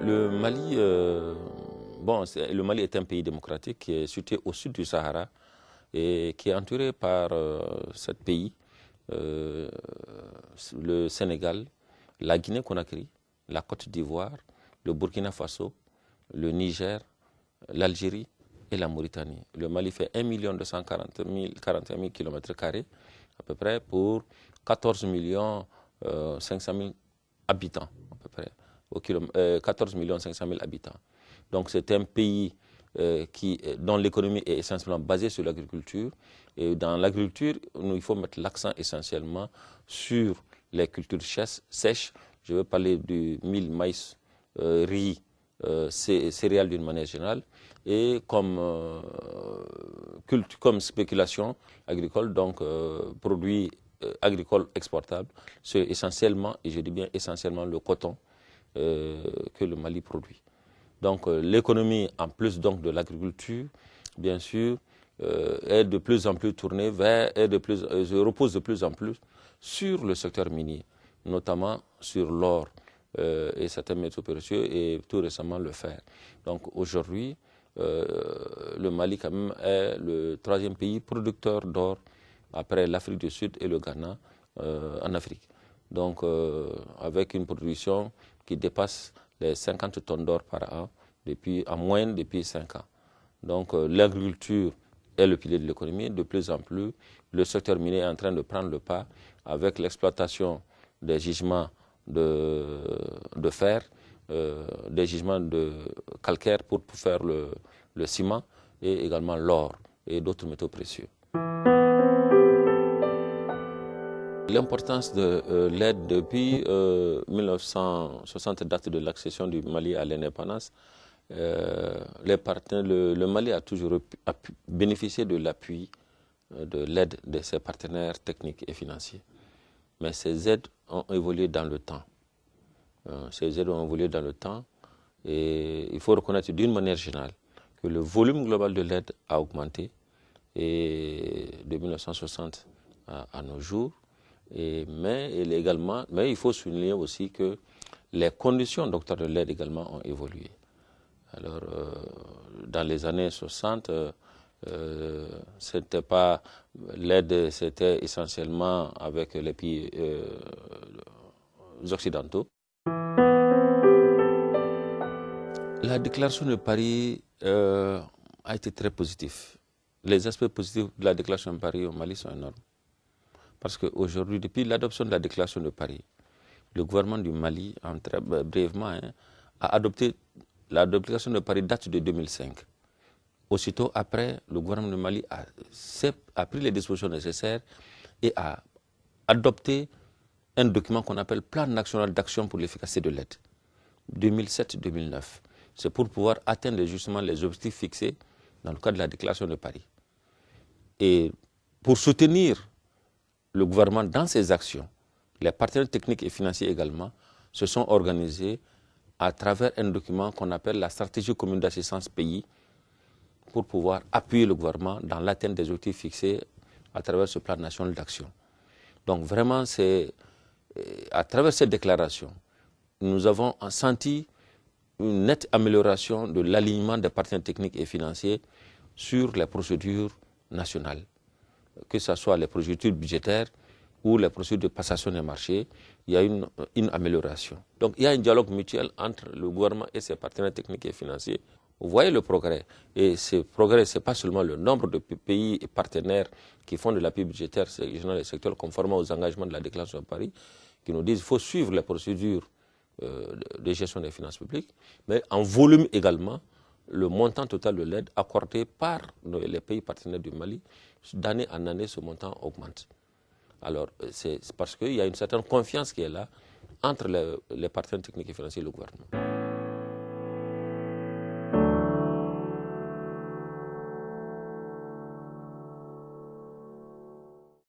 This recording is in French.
Le Mali, le Mali est un pays démocratique qui est situé au sud du Sahara et qui est entouré par 7 pays, le Sénégal, la Guinée-Conakry, la Côte d'Ivoire, le Burkina Faso, le Niger, l'Algérie et la Mauritanie. Le Mali fait 1 241 000 km² à peu près pour 14 500 000 habitants à peu près. 14 500 000 habitants. Donc c'est un pays dont l'économie est essentiellement basée sur l'agriculture. Et dans l'agriculture, il faut mettre l'accent essentiellement sur les cultures sèches. Je veux parler du mil, maïs, riz, céréales d'une manière générale. Et comme spéculation agricole, donc produits agricoles exportables, c'est essentiellement, et je dis bien essentiellement, le coton que le Mali produit. Donc l'économie, en plus donc de l'agriculture, bien sûr, est de plus en plus tournée repose de plus en plus sur le secteur minier, notamment sur l'or et certains métaux précieux et tout récemment le fer. Donc aujourd'hui, le Mali quand même est le 3e pays producteur d'or après l'Afrique du Sud et le Ghana en Afrique. Donc avec une production qui dépasse les 50 tonnes d'or par an en moyenne depuis 5 ans. Donc l'agriculture est le pilier de l'économie. De plus en plus, le secteur minier est en train de prendre le pas avec l'exploitation des gisements de fer, des gisements de calcaire pour faire le ciment et également l'or et d'autres métaux précieux. L'importance de l'aide depuis 1960, date de l'accession du Mali à l'indépendance. Le Mali a toujours bénéficié de l'appui, de l'aide de ses partenaires techniques et financiers. Mais ces aides ont évolué dans le temps. Et il faut reconnaître d'une manière générale que le volume global de l'aide a augmenté et de 1960 à nos jours. Mais il faut souligner aussi que les conditions d'octroi de l'aide également ont évolué. Alors, dans les années 60, l'aide, c'était essentiellement avec les pays occidentaux. La déclaration de Paris a été très positive. Les aspects positifs de la déclaration de Paris au Mali sont énormes. Parce qu'aujourd'hui, depuis l'adoption de la déclaration de Paris, le gouvernement du Mali, très brièvement, a adopté. La déclaration de Paris date de 2005. Aussitôt après, le gouvernement du Mali a pris les dispositions nécessaires et a adopté un document qu'on appelle Plan national d'action pour l'efficacité de l'aide, 2007-2009. C'est pour pouvoir atteindre justement les objectifs fixés dans le cadre de la déclaration de Paris. Et pour soutenir le gouvernement dans ses actions, les partenaires techniques et financiers également se sont organisés à travers un document qu'on appelle la stratégie commune d'assistance pays pour pouvoir appuyer le gouvernement dans l'atteinte des objectifs fixés à travers ce plan national d'action. Donc vraiment, à travers cette déclaration, nous avons senti une nette amélioration de l'alignement des partenaires techniques et financiers sur les procédures nationales, que ce soit les procédures budgétaires ou les procédures de passation des marchés. Il y a une amélioration. Donc il y a un dialogue mutuel entre le gouvernement et ses partenaires techniques et financiers. Vous voyez le progrès. Et ce progrès, ce n'est pas seulement le nombre de pays et partenaires qui font de l'appui budgétaire dans les secteurs conformément aux engagements de la déclaration de Paris, qui nous disent qu'il faut suivre les procédures de gestion des finances publiques, mais en volume également, le montant total de l'aide accordé par les pays partenaires du Mali, d'année en année, ce montant augmente. Alors, c'est parce qu'il y a une certaine confiance qui est là entre les partenaires techniques et financiers et le gouvernement.